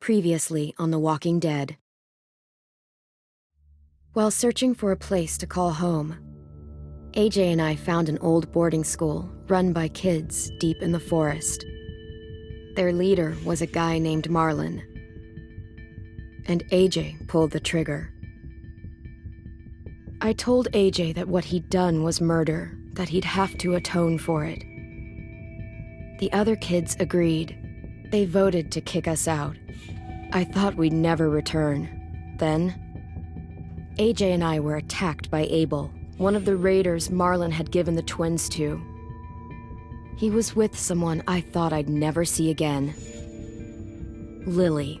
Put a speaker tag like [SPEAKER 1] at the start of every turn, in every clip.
[SPEAKER 1] Previously on The Walking Dead. While searching for a place to call home, AJ and I found an old boarding school run by kids deep in the forest. Their leader was a guy named Marlon, and AJ pulled the trigger. I told AJ that what he'd done was murder, that he'd have to atone for it. The other kids agreed. They voted to kick us out. I thought we'd never return. Then, AJ and I were attacked by Abel, one of the raiders Marlon had given the twins to. He was with someone I thought I'd never see again. Lily.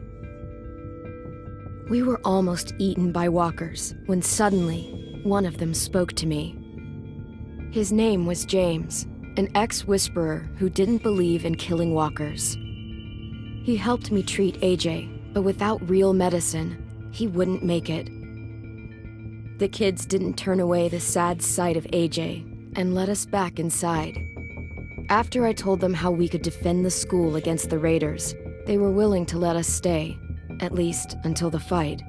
[SPEAKER 1] We were almost eaten by walkers when suddenly one of them spoke to me. His name was James, an ex-whisperer who didn't believe in killing walkers. He helped me treat AJ, but without real medicine, he wouldn't make it. The kids didn't turn away the sad sight of AJ and let us back inside. After I told them how we could defend the school against the raiders, they were willing to let us stay, at least until the fight.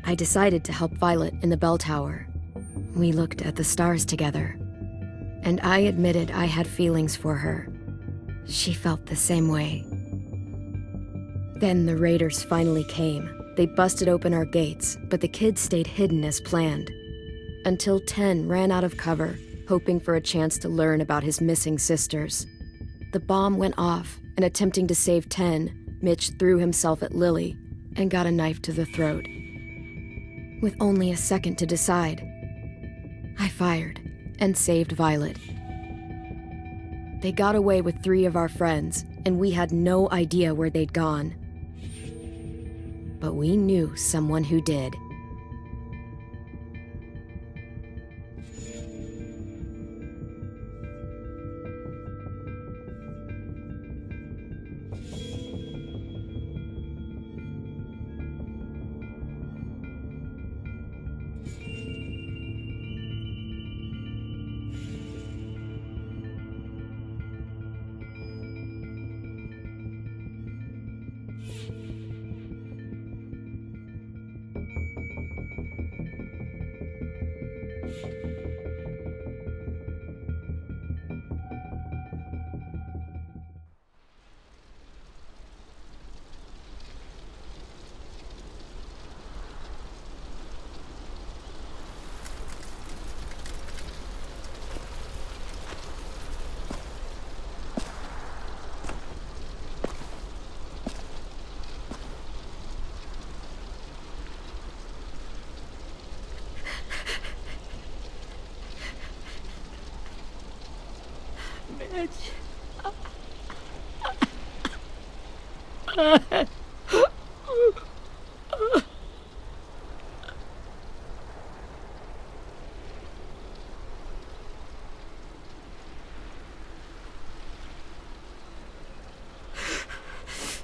[SPEAKER 1] I decided to help Violet in the bell tower. We looked at the stars together, and I admitted I had feelings for her. She felt the same way. Then the raiders finally came. They busted open our gates, but the kids stayed hidden as planned. Until 10 ran out of cover, hoping for a chance to learn about his missing sisters. The bomb went off, and attempting to save 10, Mitch threw himself at Lily and got a knife to the throat. With only a second to decide, I fired and saved Violet. They got away with 3 of our friends, and we had no idea where they'd gone. But we knew someone who did.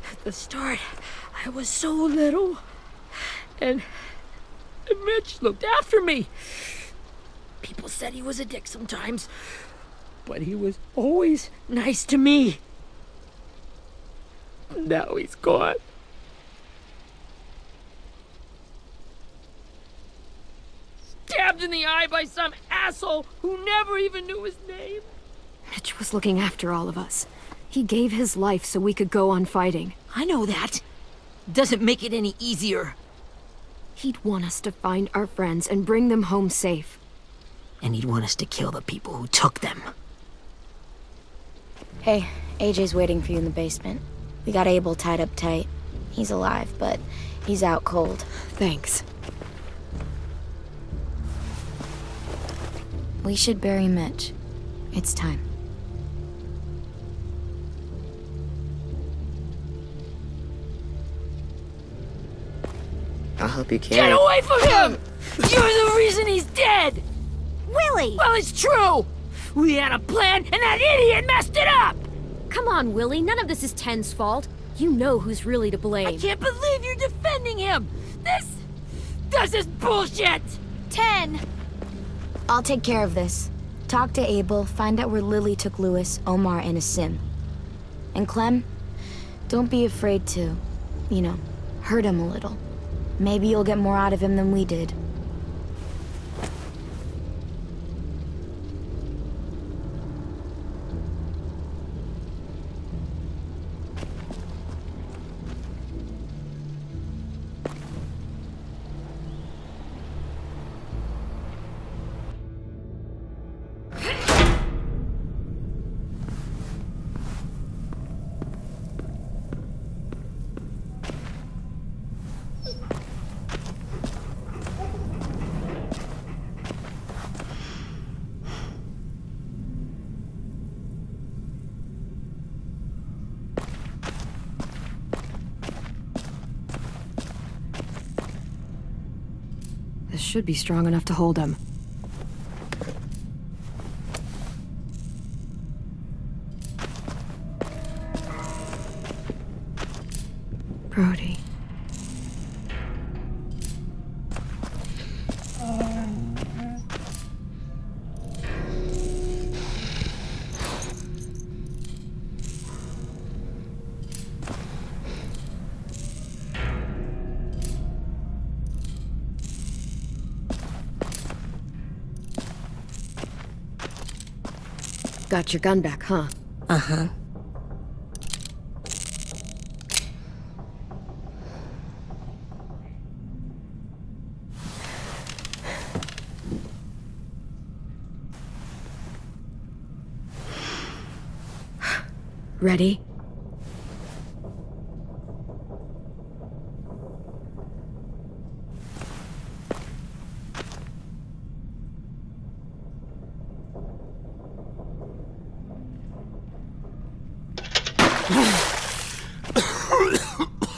[SPEAKER 2] At the start, I was so little, and Mitch looked after me. People said he was a dick sometimes, but he was always nice to me. Now he's gone. Stabbed in the eye by some asshole who never even knew his name.
[SPEAKER 1] Mitch was looking after all of us. He gave his life so we could go on fighting.
[SPEAKER 2] I know that. Doesn't make it any easier.
[SPEAKER 1] He'd want us to find our friends and bring them home safe.
[SPEAKER 2] And he'd want us to kill the people who took them.
[SPEAKER 3] Hey, AJ's waiting for you in the basement. We got Abel tied up tight. He's alive, but he's out cold.
[SPEAKER 1] Thanks.
[SPEAKER 3] We should bury Mitch. It's time.
[SPEAKER 4] I'll help you carry.
[SPEAKER 2] Get away from him! You're the reason he's dead!
[SPEAKER 5] Willie!
[SPEAKER 2] Well, it's true! We had a plan, and that idiot messed it up!
[SPEAKER 1] Come on, Willie. None of this is Ten's fault. You know who's really to blame.
[SPEAKER 2] I can't believe you're defending him! This is bullshit!
[SPEAKER 5] 10!
[SPEAKER 3] I'll take care of this. Talk to Abel, find out where Lily took Lewis, Omar, and Asim. And Clem, Don't be afraid to, hurt him a little. Maybe you'll get more out of him than we did.
[SPEAKER 1] This should be strong enough to hold him. Brody. Got your gun back, huh?
[SPEAKER 3] Uh-huh.
[SPEAKER 1] Ready?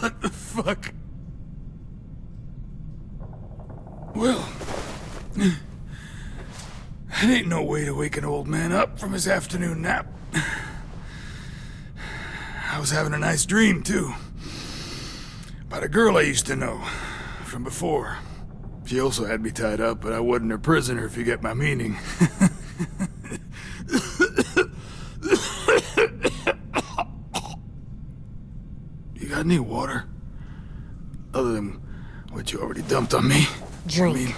[SPEAKER 4] What the fuck? Well, that ain't no way to wake an old man up from his afternoon nap. I was having a nice dream, too. About a girl I used to know from before. She also had me tied up, but I wasn't her prisoner, if you get my meaning. You got any water? Other than what you already dumped on me?
[SPEAKER 3] Drink.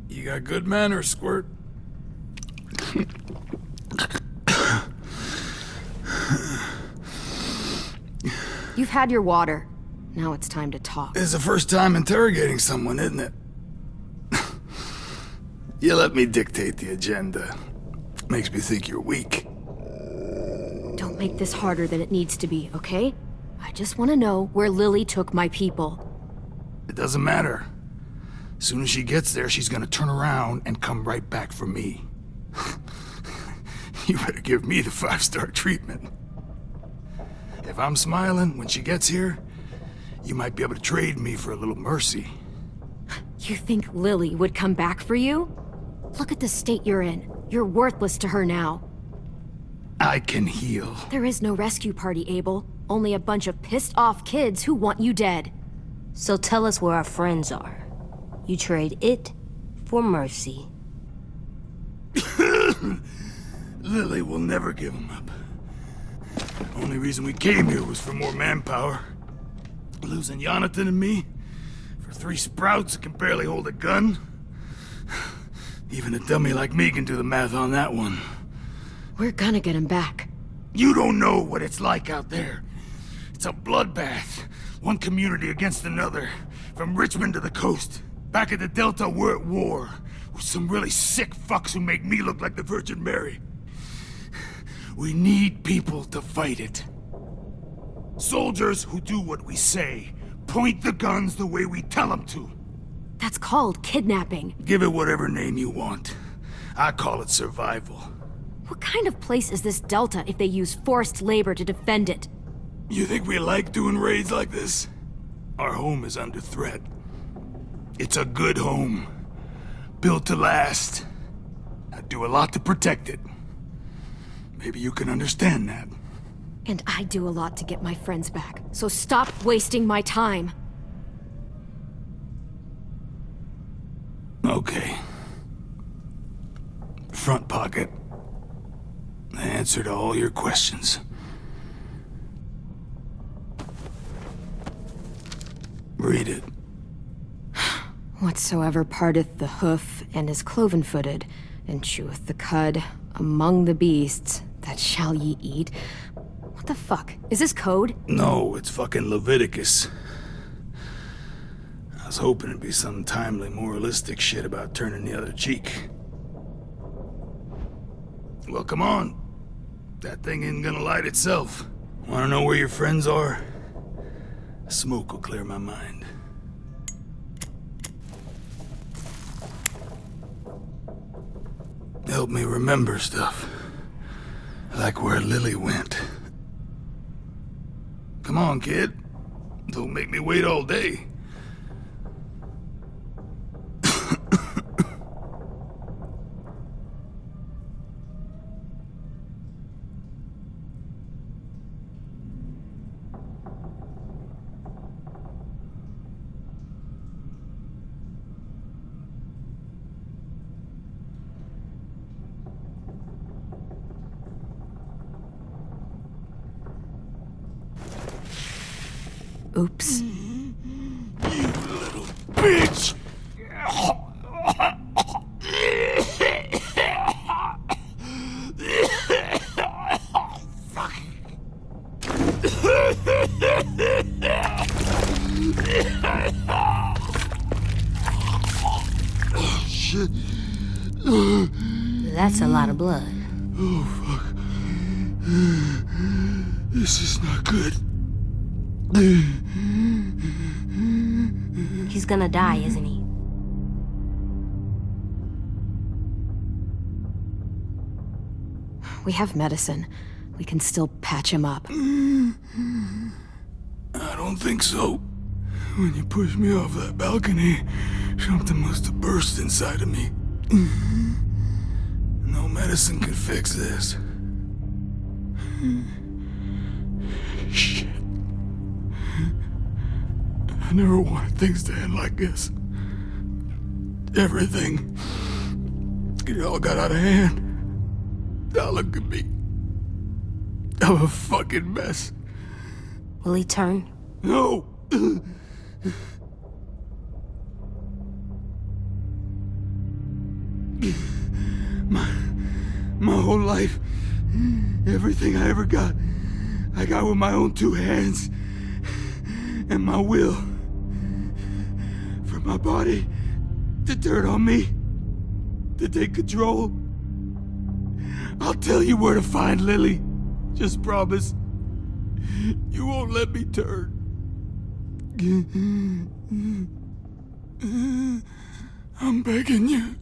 [SPEAKER 4] You got good manners, Squirt.
[SPEAKER 1] You've had your water. Now it's time to talk.
[SPEAKER 4] It's the first time interrogating someone, isn't it? You let me dictate the agenda. Makes me think you're weak.
[SPEAKER 1] Don't make this harder than it needs to be, okay? I just want to know where Lily took my people.
[SPEAKER 4] It doesn't matter. As soon as she gets there, she's gonna turn around and come right back for me. You better give me the 5-star treatment. If I'm smiling when she gets here, you might be able to trade me for a little mercy.
[SPEAKER 1] You think Lily would come back for you? Look at the state you're in. You're worthless to her now.
[SPEAKER 4] I can heal.
[SPEAKER 1] There is no rescue party, Abel. Only a bunch of pissed-off kids who want you dead.
[SPEAKER 6] So tell us where our friends are. You trade it for mercy.
[SPEAKER 4] Lily will never give him up. Only reason we came here was for more manpower. Losing Jonathan and me for 3 sprouts that can barely hold a gun. Even a dummy like me can do the math on that one.
[SPEAKER 1] We're gonna get him back.
[SPEAKER 4] You don't know what it's like out there. It's a bloodbath. One community against another. From Richmond to the coast. Back at the Delta, we're at war. With some really sick fucks who make me look like the Virgin Mary. We need people to fight it. Soldiers who do what we say. Point the guns the way we tell them to.
[SPEAKER 1] That's called kidnapping.
[SPEAKER 4] Give it whatever name you want. I call it survival.
[SPEAKER 1] What kind of place is this Delta if they use forced labor to defend it?
[SPEAKER 4] You think we like doing raids like this? Our home is under threat. It's a good home. Built to last. I do a lot to protect it. Maybe you can understand that.
[SPEAKER 1] And I do a lot to get my friends back. So stop wasting my time.
[SPEAKER 4] Okay. Front pocket. The answer to all your questions. Read it.
[SPEAKER 1] Whatsoever parteth the hoof, and is cloven-footed, and cheweth the cud, among the beasts, that shall ye eat. What the fuck? Is this code?
[SPEAKER 4] No, it's fucking Leviticus. I was hoping it'd be some timely, moralistic shit about turning the other cheek. Well, come on. That thing isn't gonna light itself. Wanna know where your friends are? Smoke will clear my mind. Help me remember stuff. Like where Lily went. Come on, kid. Don't make me wait all day.
[SPEAKER 1] Oops.
[SPEAKER 4] You little bitch! Fuck. Shit.
[SPEAKER 6] That's a lot of blood.
[SPEAKER 4] Oh, fuck. This is not good.
[SPEAKER 6] He's gonna die, isn't he?
[SPEAKER 1] We have medicine. We can still patch him up.
[SPEAKER 4] I don't think so. When you pushed me off that balcony, something must have burst inside of me. No medicine could fix this. Shit. I never wanted things to end like this. Everything. It all got out of hand. Now look at me. I'm a fucking mess.
[SPEAKER 6] Will he turn?
[SPEAKER 4] No! My whole life, everything I ever got, I got with my own two hands and my will. For my body to turn on me, to take control. I'll tell you where to find Lily. Just promise. You won't let me turn. I'm begging you.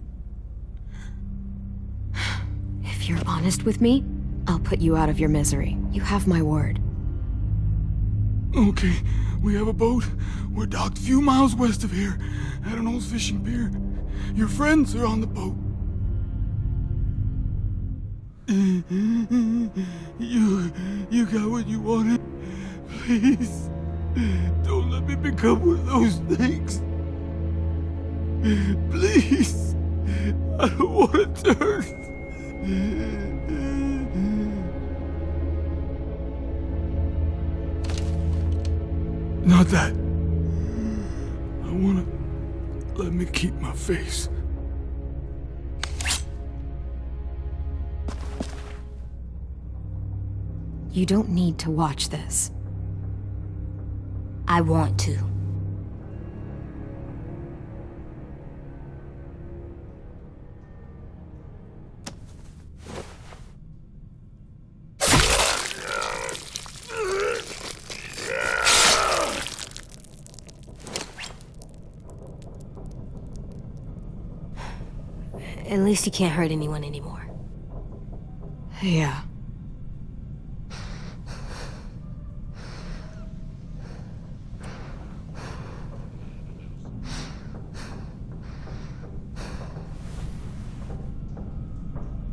[SPEAKER 1] If you're honest with me, I'll put you out of your misery. You have my word.
[SPEAKER 4] Okay, we have a boat. We're docked a few miles west of here, at an old fishing pier. Your friends are on the boat. You got what you wanted. Please, don't let me become one of those things. Please, I don't want to turn. Not that. I wanna let me keep my face.
[SPEAKER 1] You don't need to watch this.
[SPEAKER 6] I want to. At least he can't hurt anyone anymore.
[SPEAKER 1] Yeah.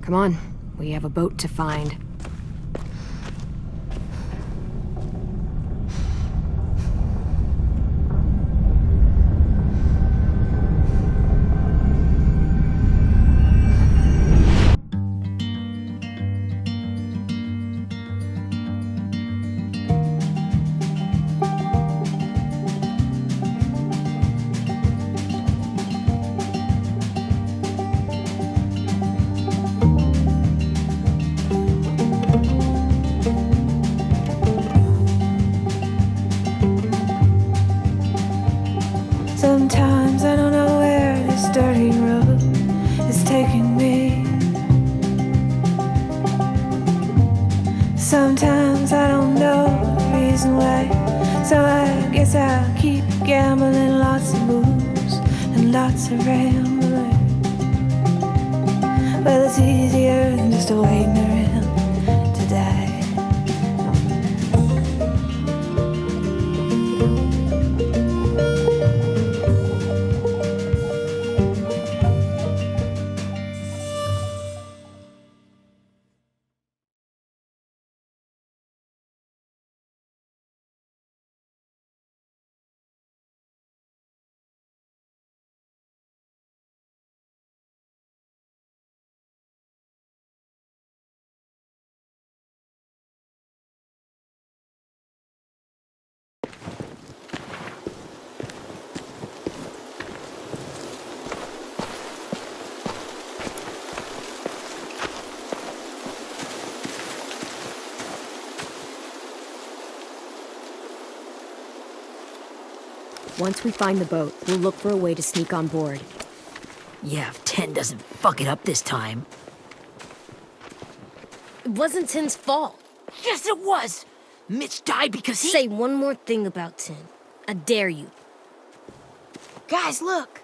[SPEAKER 1] Come on, we have a boat to find.
[SPEAKER 7] guess I'll keep gambling, lots of moves and lots of rambling. Well, it's easier than just waiting around to die.
[SPEAKER 1] Once we find the boat, we'll look for a way to sneak on board.
[SPEAKER 2] Yeah, if 10 doesn't fuck it up this time.
[SPEAKER 6] It wasn't Tin's fault.
[SPEAKER 2] Yes, it was! Mitch died because he—
[SPEAKER 6] Say one more thing about Tin. I dare you.
[SPEAKER 3] Guys, look!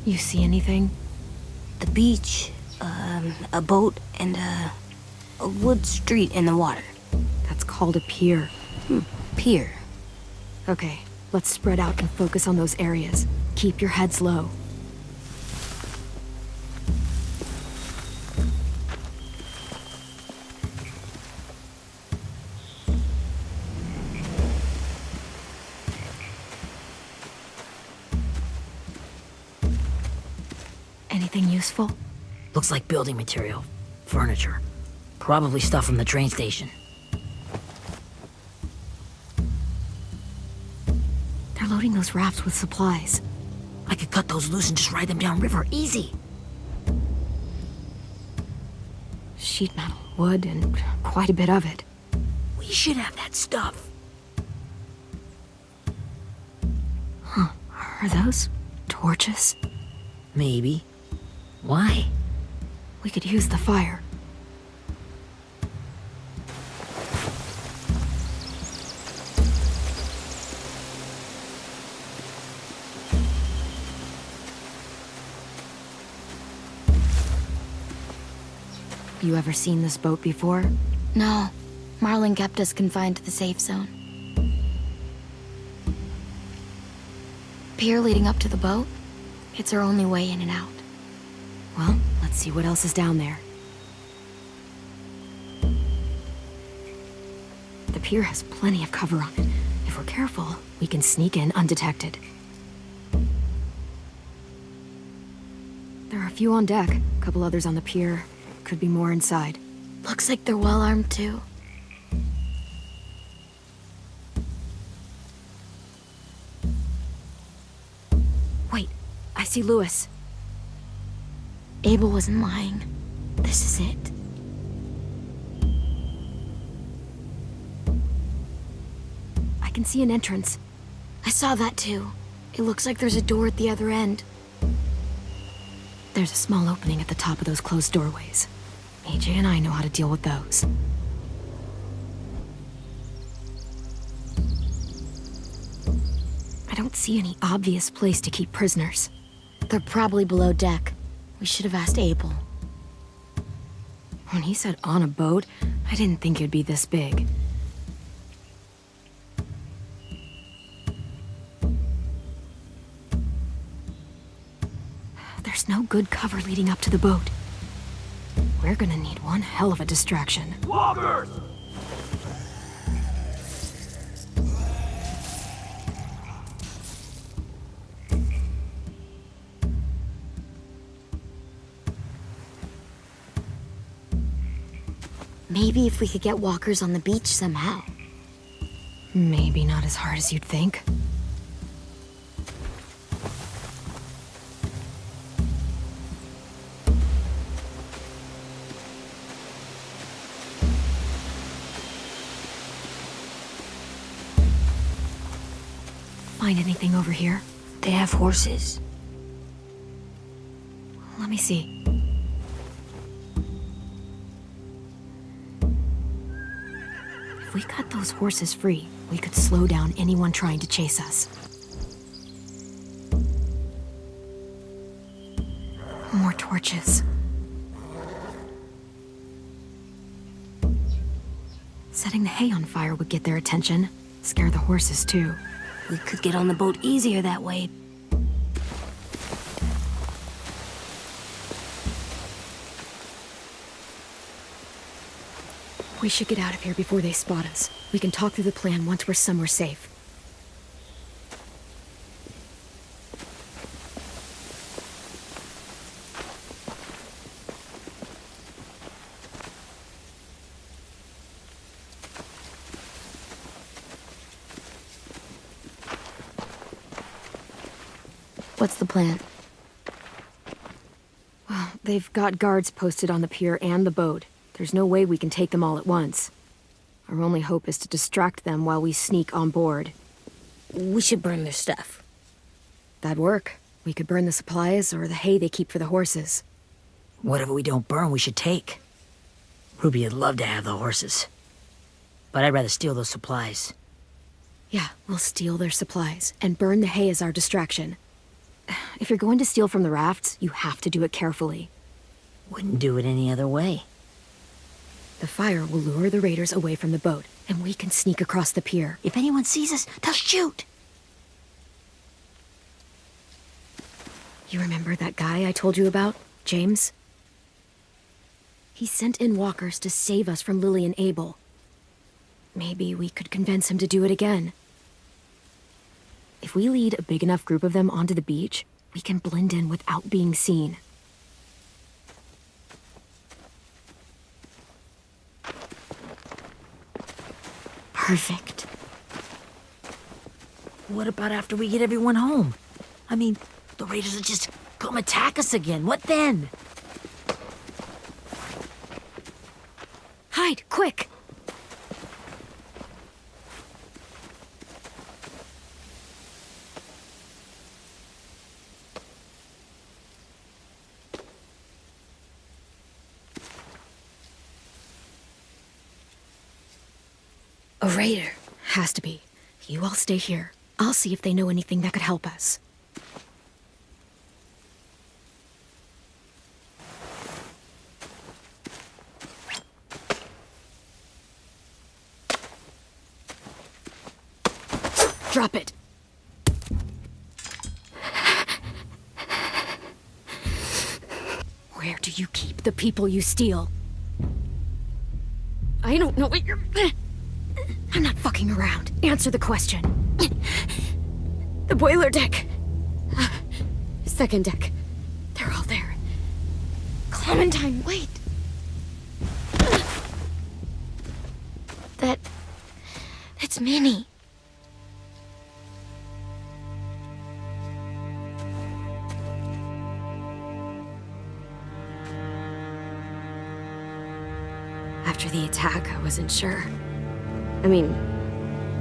[SPEAKER 1] You see anything?
[SPEAKER 6] The beach, a boat, and a wood street in the water.
[SPEAKER 1] That's called a pier.
[SPEAKER 6] Pier.
[SPEAKER 1] Okay, let's spread out and focus on those areas. Keep your heads low. Anything useful?
[SPEAKER 2] Looks like building material. Furniture. Probably stuff from the train station.
[SPEAKER 1] They're loading those rafts with supplies.
[SPEAKER 2] I could cut those loose and just ride them downriver. Easy.
[SPEAKER 1] Sheet metal, wood, and quite a bit of it.
[SPEAKER 2] We should have that stuff.
[SPEAKER 1] Huh. Are those torches?
[SPEAKER 2] Maybe. Why?
[SPEAKER 1] We could use the fire. You ever seen this boat before?
[SPEAKER 3] No. Marlin kept us confined to the safe zone. Pier leading up to the boat? It's our only way in and out.
[SPEAKER 1] Well, let's see what else is down there. The pier has plenty of cover on it. If we're careful, we can sneak in undetected. There are a few on deck, a couple others on the pier. Could be more inside.
[SPEAKER 3] Looks like they're well armed too.
[SPEAKER 1] Wait, I see Lewis.
[SPEAKER 3] Abel wasn't lying. This is it.
[SPEAKER 1] I can see an entrance.
[SPEAKER 3] I saw that too. It looks like there's a door at the other end.
[SPEAKER 1] There's a small opening at the top of those closed doorways. AJ and I know how to deal with those. I don't see any obvious place to keep prisoners.
[SPEAKER 3] They're probably below deck. We should have asked Abel.
[SPEAKER 1] When he said on a boat, I didn't think it'd be this big. There's no good cover leading up to the boat. We're gonna need one hell of a distraction.
[SPEAKER 4] Walkers!
[SPEAKER 3] Maybe if we could get walkers on the beach somehow.
[SPEAKER 1] Maybe not as hard as you'd think. find anything over here.
[SPEAKER 6] They have horses.
[SPEAKER 1] Let me see. If we cut those horses free, we could slow down anyone trying to chase us. More torches. Setting the hay on fire would get their attention. Scare the horses, too.
[SPEAKER 6] We could get on the boat easier that way.
[SPEAKER 1] We should get out of here before they spot us. We can talk through the plan once we're somewhere safe. What's the plan? Well, they've got guards posted on the pier and the boat. There's no way we can take them all at once. Our only hope is to distract them while we sneak on board.
[SPEAKER 6] We should burn their stuff.
[SPEAKER 1] That'd work. We could burn the supplies or the hay they keep for the horses.
[SPEAKER 2] Whatever we don't burn, we should take. Ruby would love to have the horses. But I'd rather steal those supplies.
[SPEAKER 1] Yeah, we'll steal their supplies and burn the hay as our distraction. If you're going to steal from the rafts, you have to do it carefully.
[SPEAKER 2] Wouldn't do it any other way.
[SPEAKER 1] The fire will lure the raiders away from the boat, and we can sneak across the pier.
[SPEAKER 2] If anyone sees us, they'll shoot.
[SPEAKER 1] You remember that guy I told you about, James? He sent in walkers to save us from Lily and Abel. Maybe we could convince him to do it again. If we lead a big enough group of them onto the beach, we can blend in without being seen. Perfect.
[SPEAKER 2] What about after we get everyone home? I mean, the raiders will just come attack us again. What then?
[SPEAKER 1] Hide, quick! A raider. Has to be. You all stay here. I'll see if they know anything that could help us. Drop it. Where do you keep the people you steal? I don't know what you're... I'm not fucking around. Answer the question. The boiler deck. Second deck. They're all there. Clementine, wait. That's Minnie. After the attack, I wasn't sure. I mean,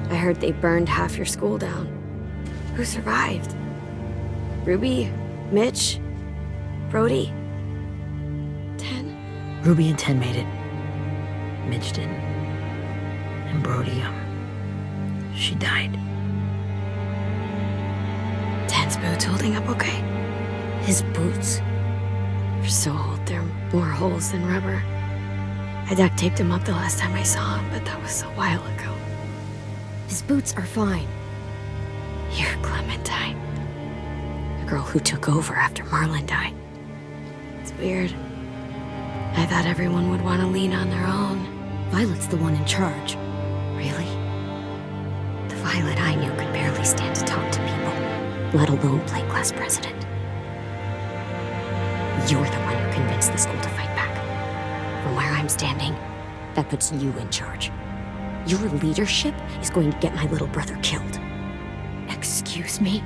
[SPEAKER 1] I heard they burned half your school down. Who survived? Ruby? Mitch? Brody? 10?
[SPEAKER 2] Ruby and 10 made it. Mitch didn't. And Brody, she died.
[SPEAKER 1] 10's boots holding up okay?
[SPEAKER 6] His boots.
[SPEAKER 1] They're so old, there are more holes than rubber. I duct taped him up the last time I saw him, but that was a while ago. His boots are fine. You're Clementine. The girl who took over after Marlon died. It's weird. I thought everyone would want to lean on their own. Violet's the one in charge. Really? The Violet I knew could barely stand to talk to people, let alone play class president. You're the one who convinced the school to fight back. From where I'm standing, that puts you in charge. Your leadership is going to get my little brother killed. Excuse me?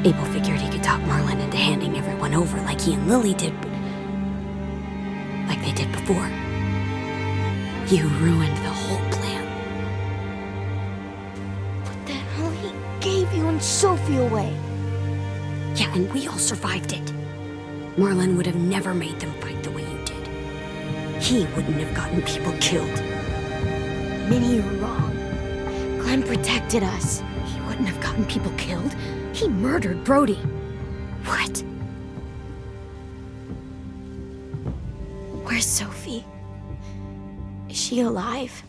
[SPEAKER 1] Abel figured he could talk Marlon into handing everyone over like he and Lily did, like they did before. You ruined the whole plan.
[SPEAKER 3] send Sophie away.
[SPEAKER 6] Yeah, and we all survived it. Marlon would have never made them fight the way you did. He wouldn't have gotten people killed.
[SPEAKER 3] Minnie, you're wrong. Clem protected us.
[SPEAKER 1] He wouldn't have gotten people killed. He murdered Brody.
[SPEAKER 3] What? Where's Sophie? Is she alive?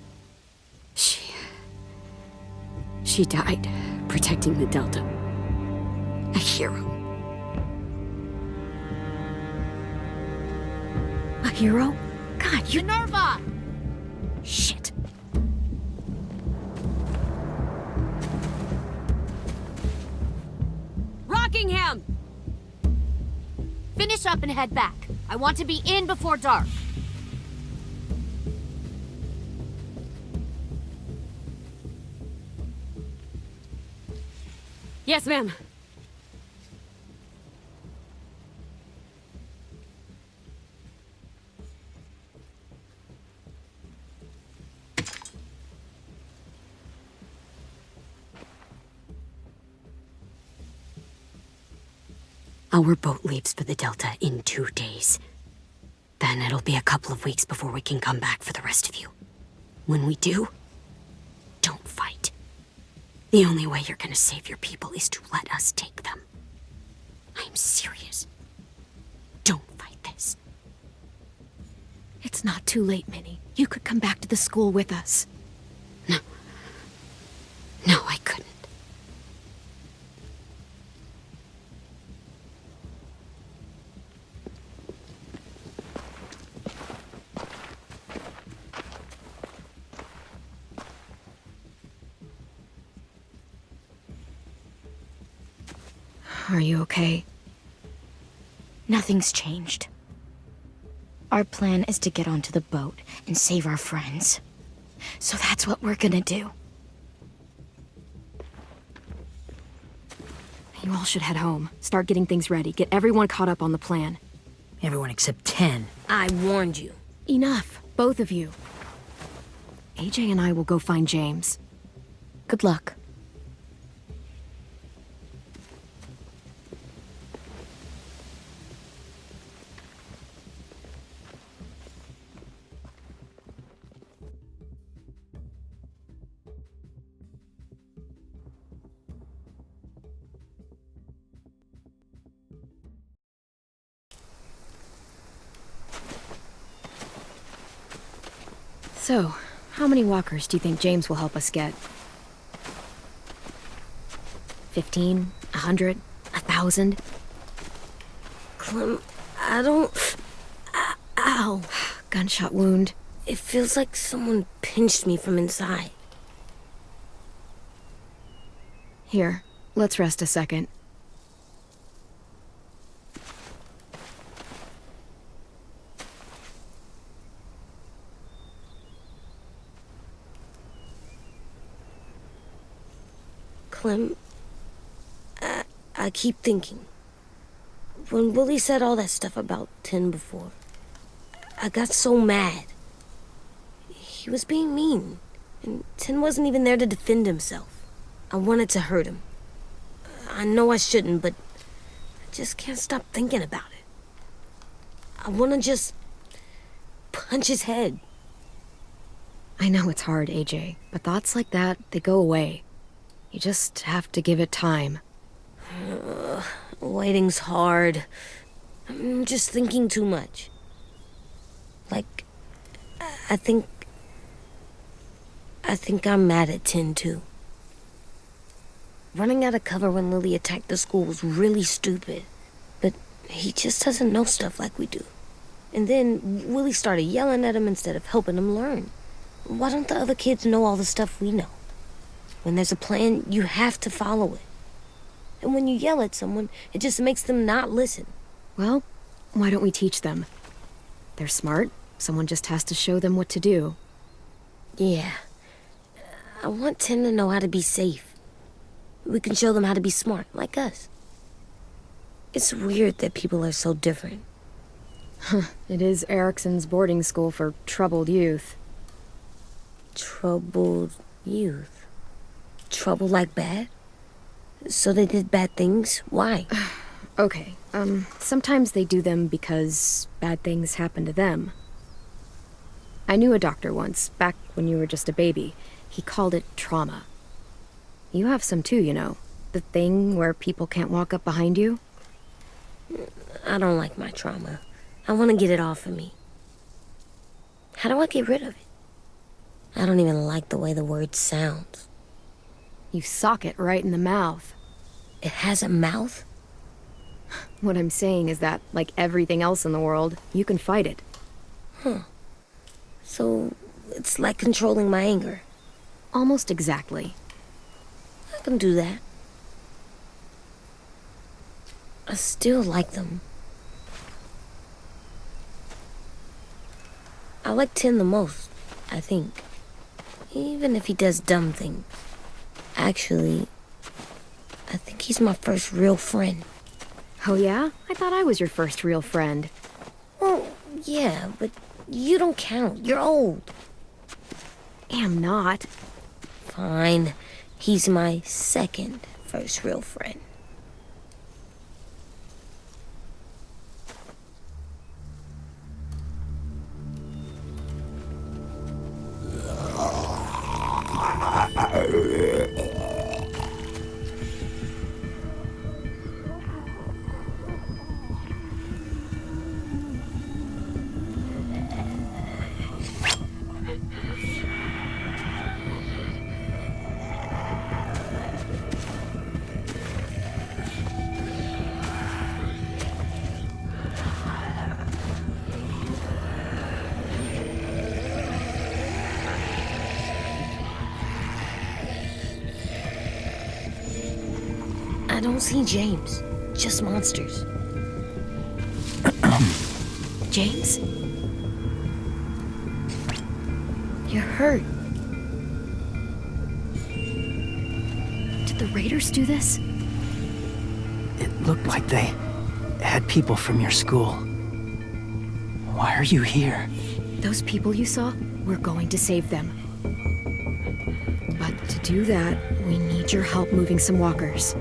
[SPEAKER 6] She died protecting the Delta. A hero.
[SPEAKER 1] A hero? God, you...
[SPEAKER 5] Minerva!
[SPEAKER 1] Shit.
[SPEAKER 5] Rockingham! Finish up and head back. I want to be in before dark.
[SPEAKER 1] Yes, ma'am.
[SPEAKER 6] Our boat leaves for the Delta in 2 days. Then it'll be a couple of weeks before we can come back for the rest of you. When we do, don't fight. The only way you're gonna save your people is to let us take them. I'm serious. Don't fight this.
[SPEAKER 1] It's not too late, Minnie. You could come back to the school with us.
[SPEAKER 6] No, I couldn't.
[SPEAKER 1] Are you okay?
[SPEAKER 3] Nothing's changed. Our plan is to get onto the boat and save our friends. So that's what we're gonna do.
[SPEAKER 1] You all should head home. Start getting things ready. Get everyone caught up on the plan.
[SPEAKER 2] Everyone except 10.
[SPEAKER 6] I warned you.
[SPEAKER 1] Enough, both of you. AJ and I will go find James.
[SPEAKER 3] Good luck.
[SPEAKER 1] So, how many walkers do you think James will help us get? 15? 100? 1,000?
[SPEAKER 6] Clem, I don't... Ow.
[SPEAKER 1] Gunshot wound.
[SPEAKER 6] It feels like someone pinched me from inside.
[SPEAKER 1] Here, let's rest a second.
[SPEAKER 6] Clem, I keep thinking. When Willie said all that stuff about 10 before, I got so mad. He was being mean, and 10 wasn't even there to defend himself. I wanted to hurt him. I know I shouldn't, but I just can't stop thinking about it. I want to just punch his head.
[SPEAKER 1] I know it's hard, AJ, but thoughts like that, they go away. You just have to give it time.
[SPEAKER 6] Waiting's hard. I'm just thinking too much. Like, I think I'm mad at 10 too. Running out of cover when Lily attacked the school was really stupid. But he just doesn't know stuff like we do. And then Willie started yelling at him instead of helping him learn. Why don't the other kids know all the stuff we know? When there's a plan, you have to follow it. And when you yell at someone, it just makes them not listen.
[SPEAKER 1] Well, why don't we teach them? They're smart. Someone just has to show them what to do.
[SPEAKER 6] Yeah. I want 10 to know how to be safe. We can show them how to be smart, like us. It's weird that people are so different.
[SPEAKER 1] It is Erickson's boarding school for troubled youth.
[SPEAKER 6] Troubled youth? Trouble like bad? So they did bad things? Why?
[SPEAKER 1] Okay, sometimes they do them because bad things happen to them. I knew a doctor once, back when you were just a baby. He called it trauma. You have some too, you know. The thing where people can't walk up behind you.
[SPEAKER 6] I don't like my trauma. I want to get it off of me. How do I get rid of it? I don't even like the way the word sounds.
[SPEAKER 1] You sock it right in the mouth.
[SPEAKER 6] It has a mouth?
[SPEAKER 1] What I'm saying is that, like everything else in the world, you can fight it.
[SPEAKER 6] Huh. So, it's like controlling my anger.
[SPEAKER 1] Almost exactly.
[SPEAKER 6] I can do that. I still like them. I like Tin the most, I think. Even if he does dumb things. Actually, I think he's my first real friend.
[SPEAKER 1] Oh yeah? I thought I was your first real friend.
[SPEAKER 6] Well, yeah, but you don't count. You're old.
[SPEAKER 1] Am not.
[SPEAKER 6] Fine. He's my second first real friend. I don't see James, just monsters.
[SPEAKER 1] James? You're hurt. Did the raiders do this?
[SPEAKER 8] It looked like they had people from your school. Why are you here?
[SPEAKER 1] Those people you saw, we're going to save them. But to do that, we need your help moving some walkers.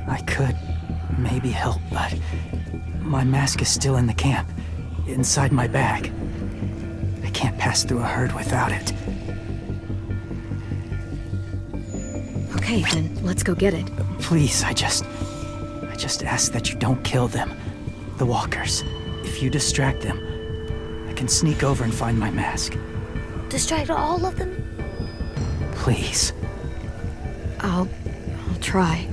[SPEAKER 8] I could maybe help, but my mask is still in the camp, inside my bag. I can't pass through a herd without it.
[SPEAKER 1] Okay, then let's go get it.
[SPEAKER 8] Please, I just ask that you don't kill them. The walkers. If you distract them, I can sneak over and find my mask.
[SPEAKER 6] Distract all of them?
[SPEAKER 8] Please.
[SPEAKER 1] I'll try.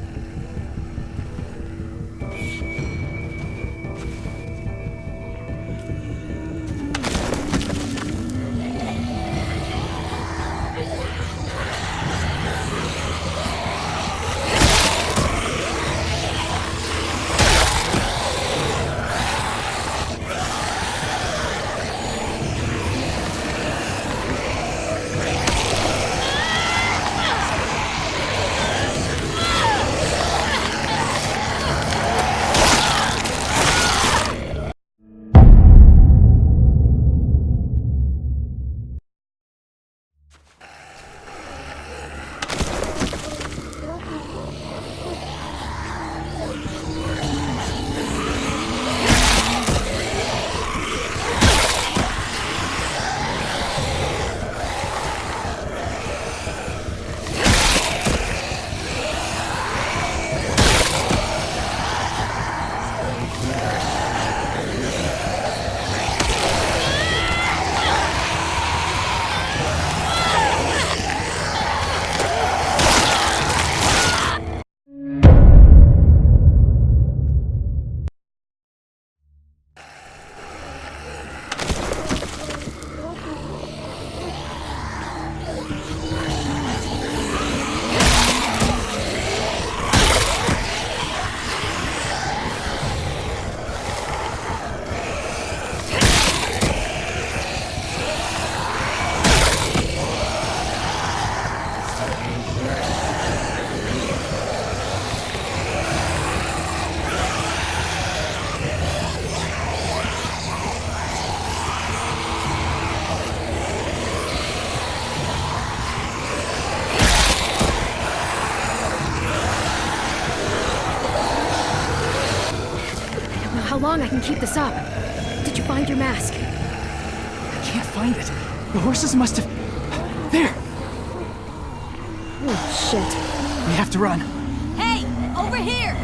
[SPEAKER 1] long I can keep this up. Did you find your mask?
[SPEAKER 8] I can't find it. The horses must have... There!
[SPEAKER 1] Oh, shit.
[SPEAKER 8] We have to run.
[SPEAKER 5] Hey, over here!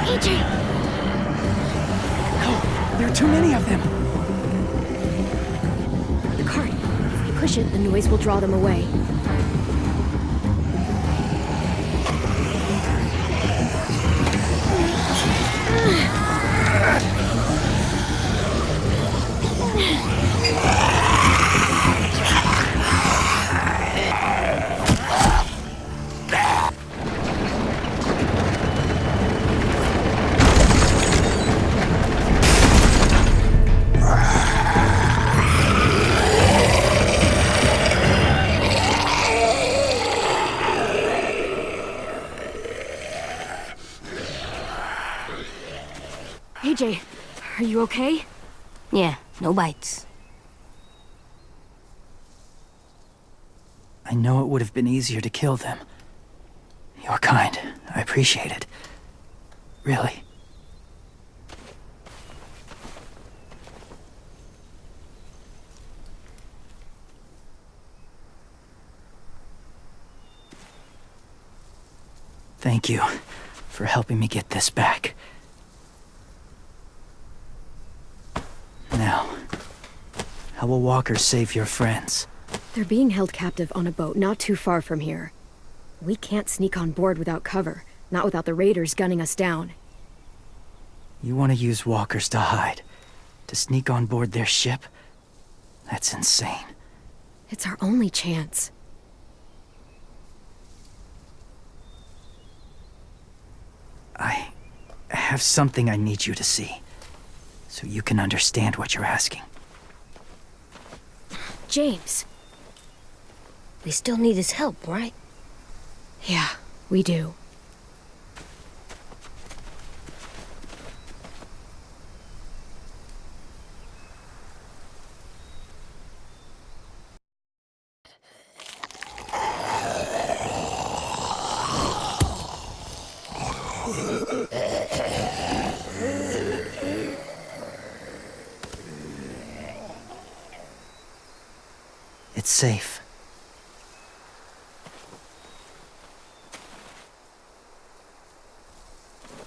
[SPEAKER 1] AJ!
[SPEAKER 8] No, there are too many of them.
[SPEAKER 1] The cart. If we push it, the noise will draw them away. AJ, are you okay?
[SPEAKER 6] Yeah, no bites.
[SPEAKER 8] I know it would have been easier to kill them. You're kind. I appreciate it. Really. Thank you for helping me get this back. Now, how will walkers save your friends?
[SPEAKER 1] They're being held captive on a boat not too far from here. We can't sneak on board without cover, not without the raiders gunning us down.
[SPEAKER 8] You want to use walkers to hide? To sneak on board their ship? That's insane.
[SPEAKER 1] It's our only chance.
[SPEAKER 8] I have something I need you to see, so you can understand what you're asking.
[SPEAKER 1] James.
[SPEAKER 6] We still need his help, right?
[SPEAKER 1] Yeah, we do.
[SPEAKER 8] It's safe.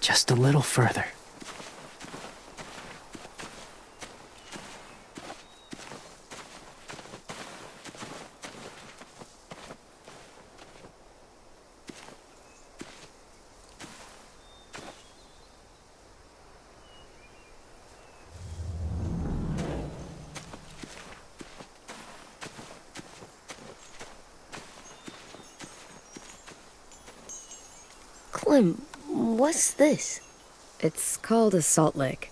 [SPEAKER 8] Just a little further.
[SPEAKER 6] Clem, what's this?
[SPEAKER 1] It's called a salt lick.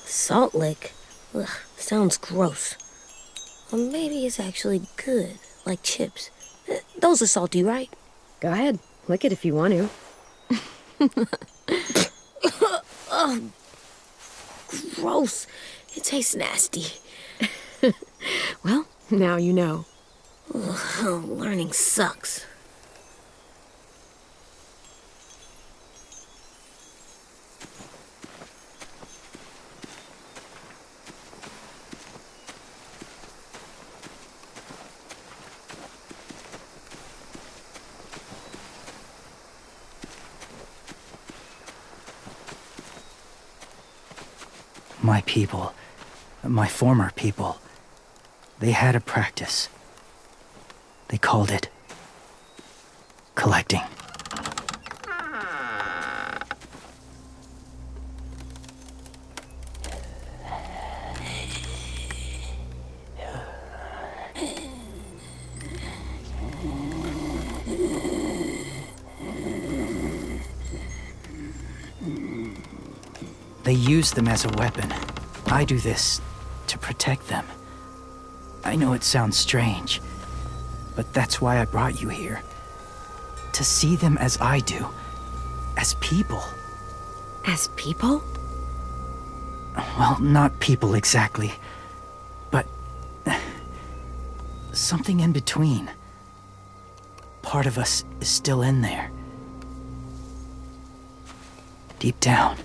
[SPEAKER 6] Salt lick? Ugh, sounds gross. Or maybe it's actually good, like chips. Those are salty, right?
[SPEAKER 1] Go ahead, lick it if you want to.
[SPEAKER 6] Ugh, gross. It tastes nasty.
[SPEAKER 1] Well, now you know.
[SPEAKER 6] Ugh, learning sucks.
[SPEAKER 8] My people, my former people, they had a practice. They called it collecting. They use them as a weapon. I do this to protect them. I know it sounds strange, but that's why I brought you here. To see them as I do. As people.
[SPEAKER 1] As people?
[SPEAKER 8] Well, not people exactly, but something in between. part of us is still in there. Deep down.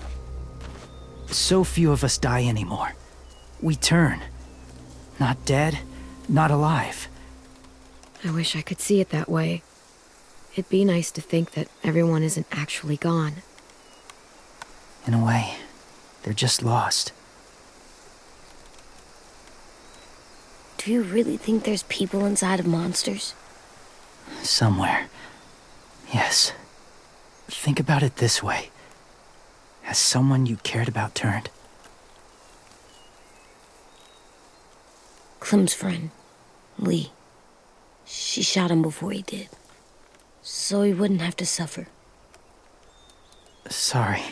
[SPEAKER 8] So few of us die anymore. We turn. Not dead, not alive.
[SPEAKER 1] I wish I could see it that way. It'd be nice to think that everyone isn't actually gone.
[SPEAKER 8] In a way, they're just lost.
[SPEAKER 6] Do you really think there's people inside of monsters?
[SPEAKER 8] Somewhere. Yes. Think about it this way. Has someone you cared about turned?
[SPEAKER 6] Clem's friend, Lee. She shot him before he did. So he wouldn't have to suffer.
[SPEAKER 8] Sorry.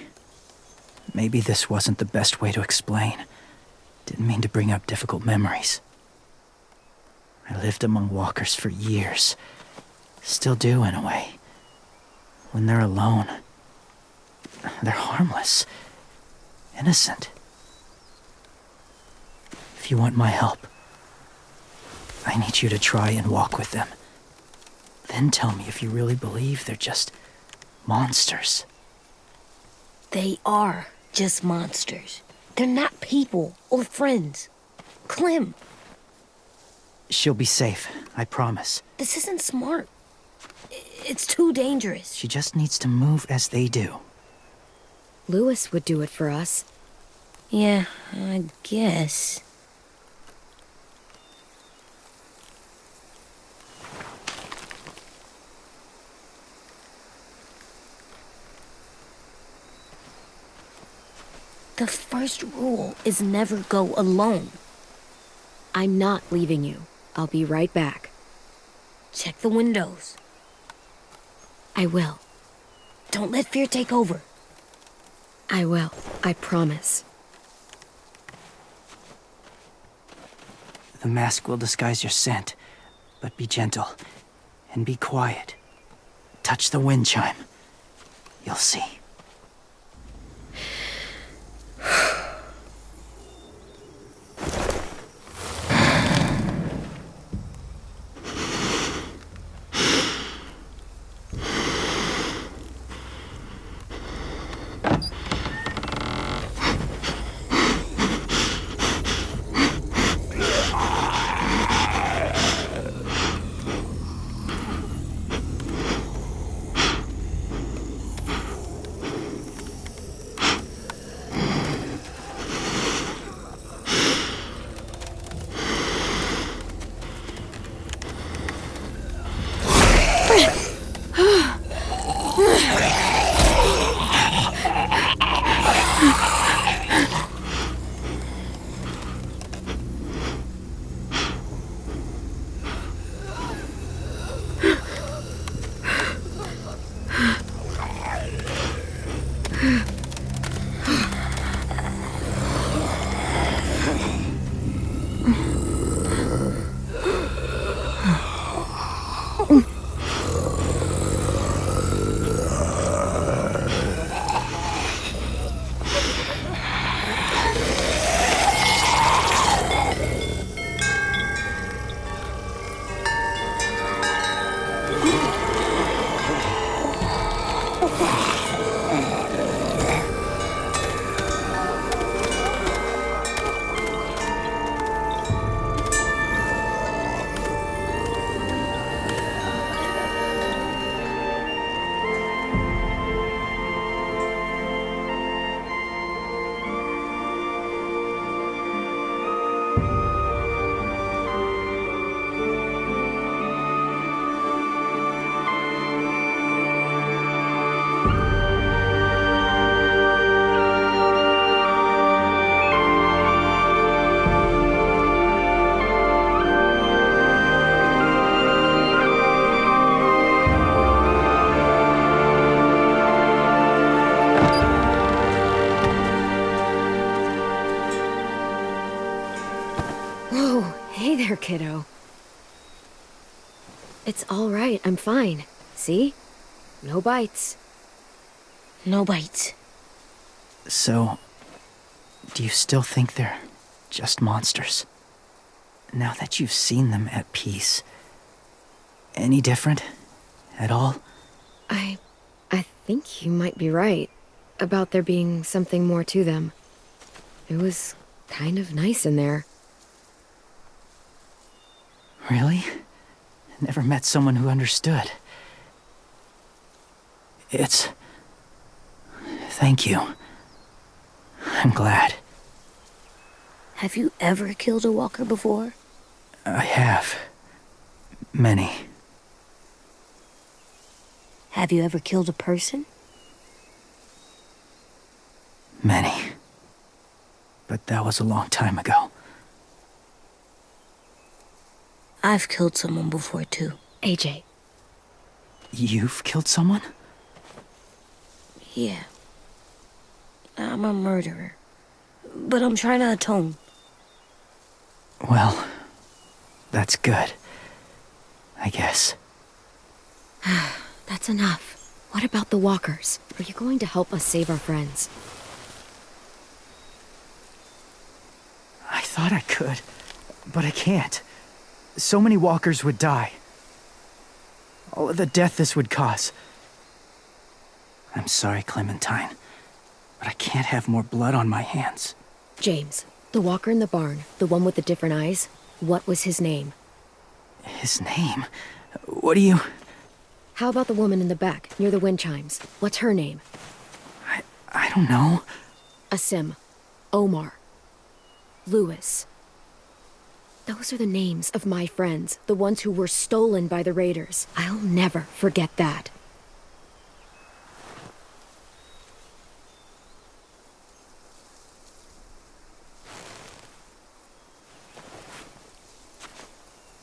[SPEAKER 8] Maybe this wasn't the best way to explain. Didn't mean to bring up difficult memories. I lived among walkers for years. Still do, in a way. When they're alone, they're harmless. Innocent. If you want my help, I need you to try and walk with them. Then tell me if you really believe they're just monsters.
[SPEAKER 6] They are just monsters. They're not people or friends. Clem,
[SPEAKER 8] She'll be safe, I promise.
[SPEAKER 6] this isn't smart. It's too dangerous.
[SPEAKER 8] She just needs to move as they do.
[SPEAKER 1] Lewis would do it for us.
[SPEAKER 6] Yeah, I guess. The first rule is never go alone.
[SPEAKER 1] I'm not leaving you. I'll be right back.
[SPEAKER 6] Check the windows.
[SPEAKER 1] I will.
[SPEAKER 6] Don't let fear take over.
[SPEAKER 1] I will. I promise.
[SPEAKER 8] The mask will disguise your scent, but be gentle and be quiet. Touch the wind chime. You'll see.
[SPEAKER 1] Hey there, kiddo. It's all right. I'm fine. See? No bites.
[SPEAKER 6] No bites.
[SPEAKER 8] So, do you still think they're just monsters? Now that you've seen them at peace, any different? at all?
[SPEAKER 1] I think you might be right about there being something more to them. It was kind of nice in there.
[SPEAKER 8] Really? Never met someone who understood. Thank you. I'm glad.
[SPEAKER 6] Have you ever killed a walker before?
[SPEAKER 8] I have. Many.
[SPEAKER 6] Have you ever killed a person?
[SPEAKER 8] Many. But that was a long time ago.
[SPEAKER 6] I've killed someone before, too.
[SPEAKER 1] AJ.
[SPEAKER 8] You've killed someone?
[SPEAKER 6] Yeah. I'm a murderer. But I'm trying to atone.
[SPEAKER 8] Well, that's good. I guess.
[SPEAKER 1] That's enough. What about the walkers? Are you going to help us save our friends?
[SPEAKER 8] I thought I could, but I can't. So many walkers would die. All of the death this would cause. I'm sorry, Clementine, but I can't have more blood on my hands.
[SPEAKER 1] James, the walker in the barn, the one with the different eyes, what was his name?
[SPEAKER 8] His name? What do you...
[SPEAKER 1] How about the woman in the back, near the wind chimes? What's her name?
[SPEAKER 8] I don't know.
[SPEAKER 1] Asim. Omar. Lewis. Those are the names of my friends, the ones who were stolen by the raiders. I'll never forget that.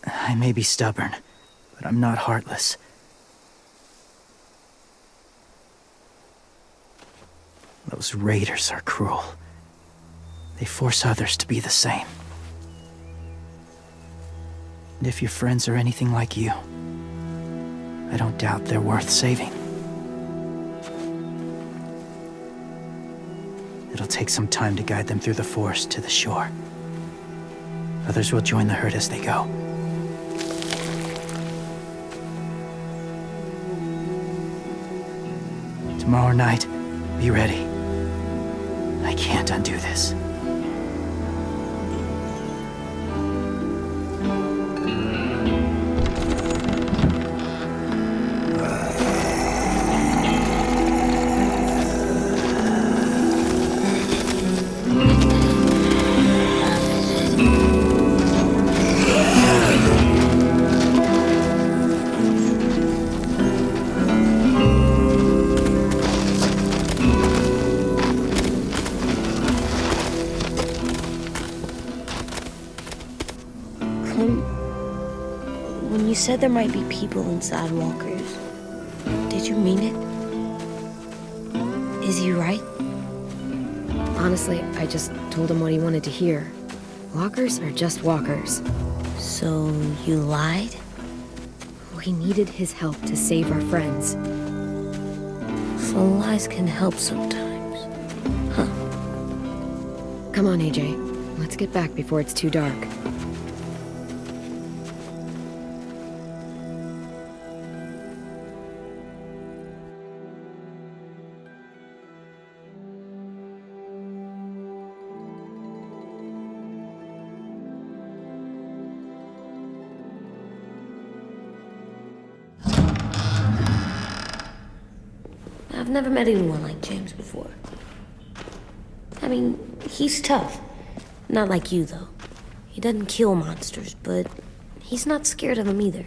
[SPEAKER 8] I may be stubborn, but I'm not heartless. Those raiders are cruel. They force others to be the same. And if your friends are anything like you, I don't doubt they're worth saving. It'll take some time to guide them through the forest to the shore. Others will join the herd as they go. Tomorrow night, be ready. I can't undo this.
[SPEAKER 6] When you said there might be people inside walkers, did you mean it? Is he right?
[SPEAKER 1] Honestly, I just told him what he wanted to hear. Walkers are just walkers.
[SPEAKER 6] So you lied?
[SPEAKER 1] We needed his help to save our friends.
[SPEAKER 6] So lies can help sometimes. Huh.
[SPEAKER 1] Come on, AJ. Let's get back before it's too dark.
[SPEAKER 6] I've never met anyone like James before. I mean, he's tough. Not like you, though. He doesn't kill monsters, but he's not scared of them either.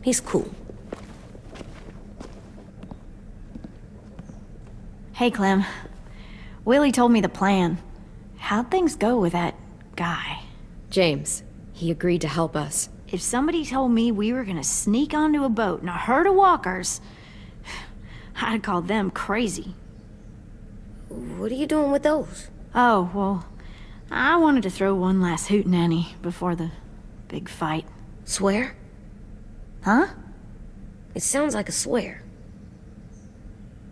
[SPEAKER 6] He's cool.
[SPEAKER 3] Hey, Clem. Willie told me the plan. How'd things go with that guy?
[SPEAKER 1] James, he agreed to help us.
[SPEAKER 3] If somebody told me we were gonna sneak onto a boat in a herd of walkers, I'd call them crazy.
[SPEAKER 6] What are you doing with those?
[SPEAKER 3] Oh, well, I wanted to throw one last hootenanny before the big fight.
[SPEAKER 6] Swear?
[SPEAKER 3] Huh?
[SPEAKER 6] It sounds like a swear.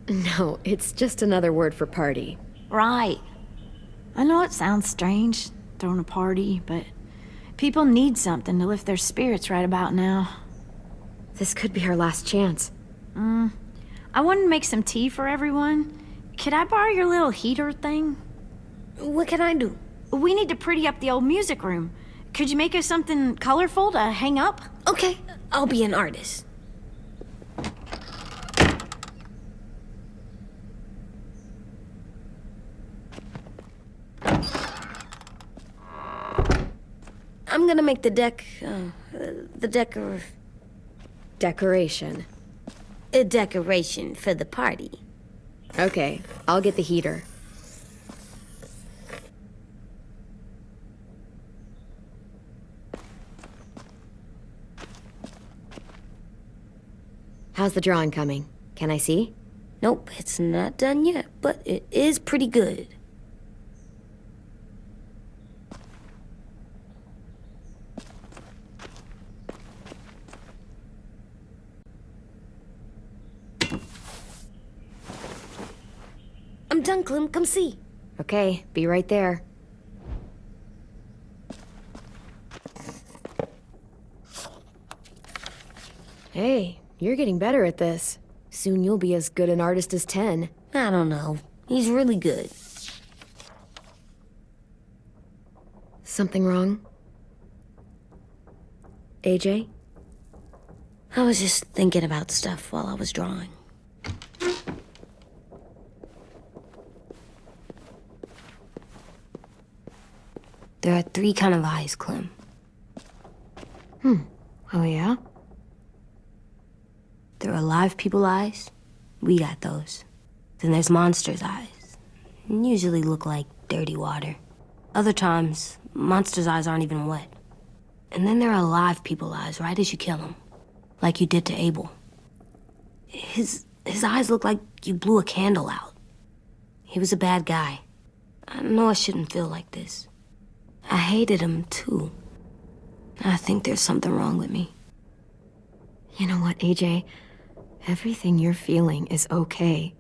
[SPEAKER 1] No, it's just another word for party.
[SPEAKER 3] Right. I know it sounds strange, throwing a party, but people need something to lift their spirits right about now.
[SPEAKER 1] This could be our last chance.
[SPEAKER 3] I want to make some tea for everyone. Could I borrow your little heater thing?
[SPEAKER 6] What can I do?
[SPEAKER 3] We need to pretty up the old music room. Could you make us something colorful to hang up?
[SPEAKER 6] Okay, I'll be an artist. I'm gonna make the
[SPEAKER 1] Decoration.
[SPEAKER 6] a decoration for the party.
[SPEAKER 1] Okay, I'll get the heater. How's the drawing coming? Can I see?
[SPEAKER 6] Nope, it's not done yet, but it is pretty good. I'm done, Clem. Come see.
[SPEAKER 1] Okay, be right there. Hey, you're getting better at this. Soon you'll be as good an artist as 10.
[SPEAKER 6] I don't know. He's really good.
[SPEAKER 1] Something wrong? AJ?
[SPEAKER 6] I was just thinking about stuff while I was drawing. There are 3 kind of eyes, Clem.
[SPEAKER 1] Oh, yeah?
[SPEAKER 6] There are live people eyes. We got those. Then there's monsters' eyes. Usually look like dirty water. Other times, monsters' eyes aren't even wet. And then there are live people eyes right as you kill them. Like you did to Abel. His eyes look like you blew a candle out. He was a bad guy. I know I shouldn't feel like this. I hated him, too. I think there's something wrong with me.
[SPEAKER 1] You know what, AJ? Everything you're feeling is okay.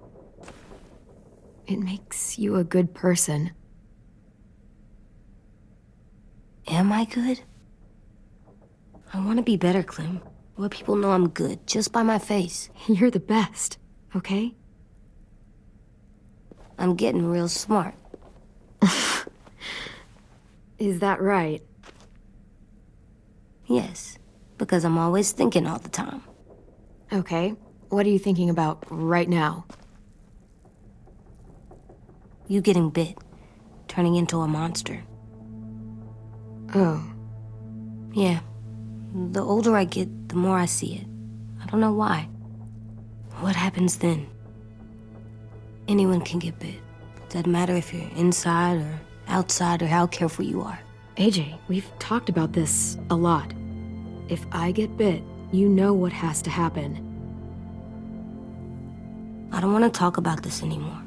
[SPEAKER 1] It makes you a good person.
[SPEAKER 6] Am I good? I want to be better, Clem. Where people know I'm good, just by my face.
[SPEAKER 1] You're the best, okay?
[SPEAKER 6] I'm getting real smart.
[SPEAKER 1] Is that right?
[SPEAKER 6] Yes, because I'm always thinking all the time.
[SPEAKER 1] Okay, what are you thinking about right now?
[SPEAKER 6] You getting bit, turning into a monster.
[SPEAKER 1] Oh,
[SPEAKER 6] Yeah, the older I get, the more I see it. I don't know why. What happens then? Anyone can get bit. Doesn't matter if you're inside or outside or how careful you are.
[SPEAKER 1] AJ, we've talked about this a lot. If I get bit, you know what has to happen.
[SPEAKER 6] I don't want to talk about this anymore.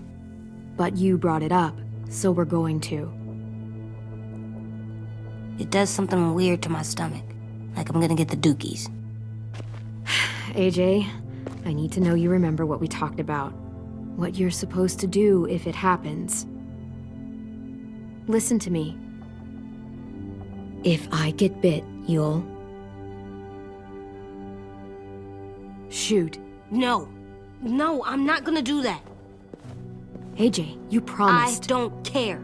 [SPEAKER 1] But you brought it up, so we're going to.
[SPEAKER 6] It does something weird to my stomach. Like I'm gonna get the dookies.
[SPEAKER 1] AJ, I need to know you remember what we talked about. What you're supposed to do if it happens. Listen to me. If I get bit, you'll... shoot.
[SPEAKER 6] No. No, I'm not gonna do that.
[SPEAKER 1] AJ, you
[SPEAKER 6] I
[SPEAKER 1] promised.
[SPEAKER 6] don't care.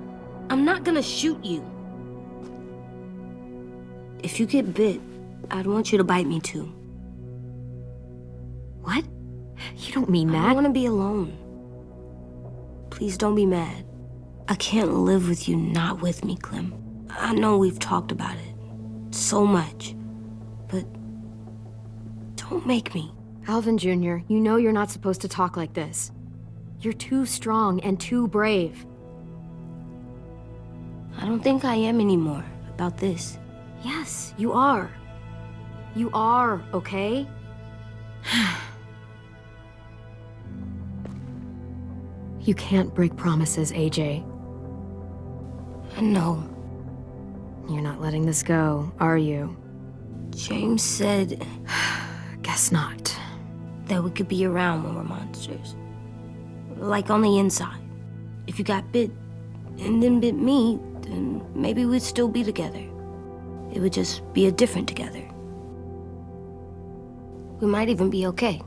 [SPEAKER 6] I'm not gonna shoot you. If you get bit, I'd want you to bite me too.
[SPEAKER 1] What? You don't mean
[SPEAKER 6] I
[SPEAKER 1] that.
[SPEAKER 6] want to be alone. Please don't be mad. I can't live with you not with me, Clem. I know we've talked about it so much, but don't make me.
[SPEAKER 1] Alvin Jr., you know you're not supposed to talk like this. You're too strong and too brave.
[SPEAKER 6] I don't think I am anymore about this.
[SPEAKER 1] Yes, you are. You are, okay? You can't break promises, AJ.
[SPEAKER 6] I know.
[SPEAKER 1] You're not letting this go, are you?
[SPEAKER 6] James said
[SPEAKER 1] Guess not.
[SPEAKER 6] that we could be around when we're monsters. Like on the inside. If you got bit and then bit me, then maybe we'd still be together. It would just be a different together. We might even be okay.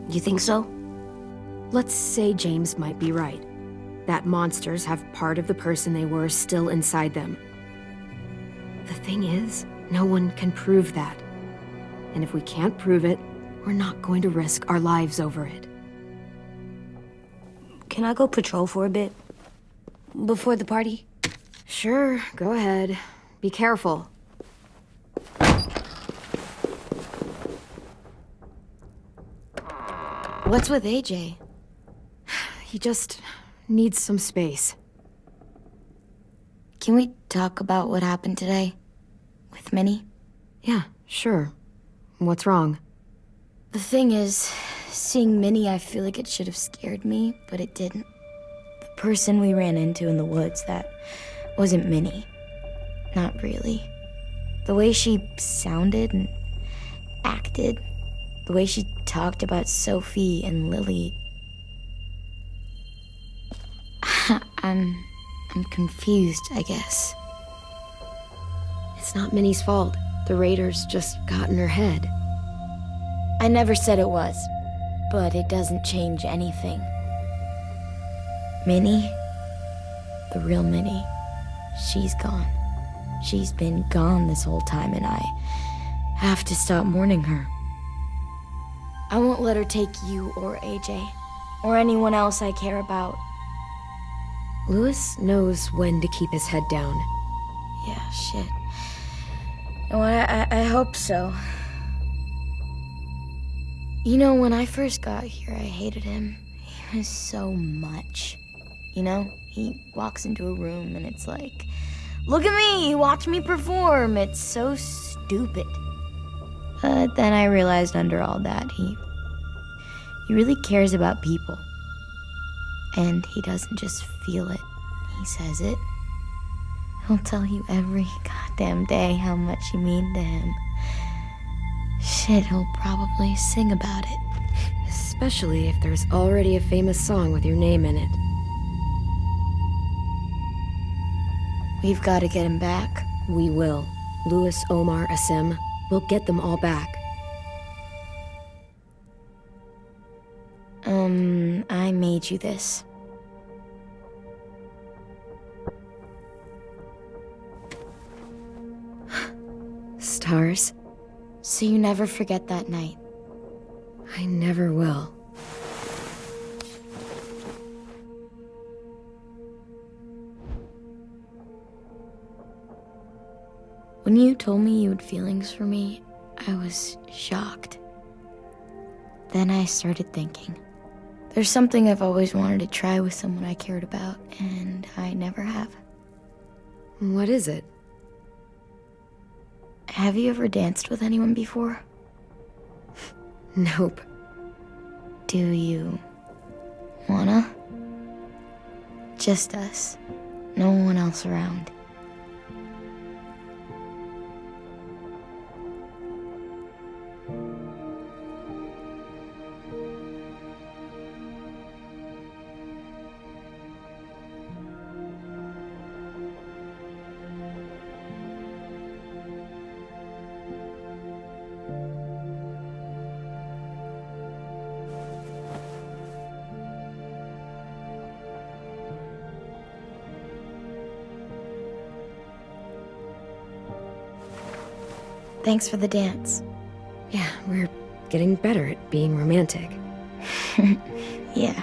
[SPEAKER 6] You think so?
[SPEAKER 1] Let's say James might be right. That monsters have part of the person they were still inside them. The thing is, no one can prove that. And if we can't prove it, we're not going to risk our lives over it.
[SPEAKER 6] Can I go patrol for a bit? Before the party?
[SPEAKER 1] Sure, go ahead. Be careful. What's with AJ? He just needs some space.
[SPEAKER 3] Can we talk about what happened today? With Minnie?
[SPEAKER 1] Yeah, sure. What's wrong?
[SPEAKER 3] The thing is, seeing Minnie, I feel like it should have scared me, but it didn't. The person we ran into in the woods, that wasn't Minnie. Not really. The way she sounded and acted, the way she talked about Sophie and Lily. I'm confused, I guess.
[SPEAKER 1] It's not Minnie's fault. The raiders just got in her head.
[SPEAKER 3] I never said it was, but it doesn't change anything. Minnie, the real Minnie, she's gone. She's been gone this whole time, and I have to stop mourning her. I won't let her take you or AJ, or anyone else I care about.
[SPEAKER 1] Louis knows when to keep his head down.
[SPEAKER 3] Yeah, shit. Oh, I hope so. You know, when I first got here, I hated him. He was so much. You know, he walks into a room and it's like, look at me, watch me perform. It's so stupid. But then I realized under all that, he really cares about people. And he doesn't just feel it, he says it. He'll tell you every goddamn day how much you mean to him. Shit, he'll probably sing about it.
[SPEAKER 1] Especially if there's already a famous song with your name in it.
[SPEAKER 3] We've got to get him back.
[SPEAKER 1] We will. Louis, Omar, Asim, we'll get them all back.
[SPEAKER 3] I made you this.
[SPEAKER 1] Stars?
[SPEAKER 3] So you never forget that night.
[SPEAKER 1] I never will.
[SPEAKER 3] When you told me you had feelings for me, I was shocked. Then I started thinking. There's something I've always wanted to try with someone I cared about, and I never have.
[SPEAKER 1] What is it?
[SPEAKER 3] Have you ever danced with anyone before?
[SPEAKER 1] Nope.
[SPEAKER 3] Do you wanna? Just us. No one else around. Thanks for the dance.
[SPEAKER 1] Yeah, we're getting better at being romantic.
[SPEAKER 3] Yeah.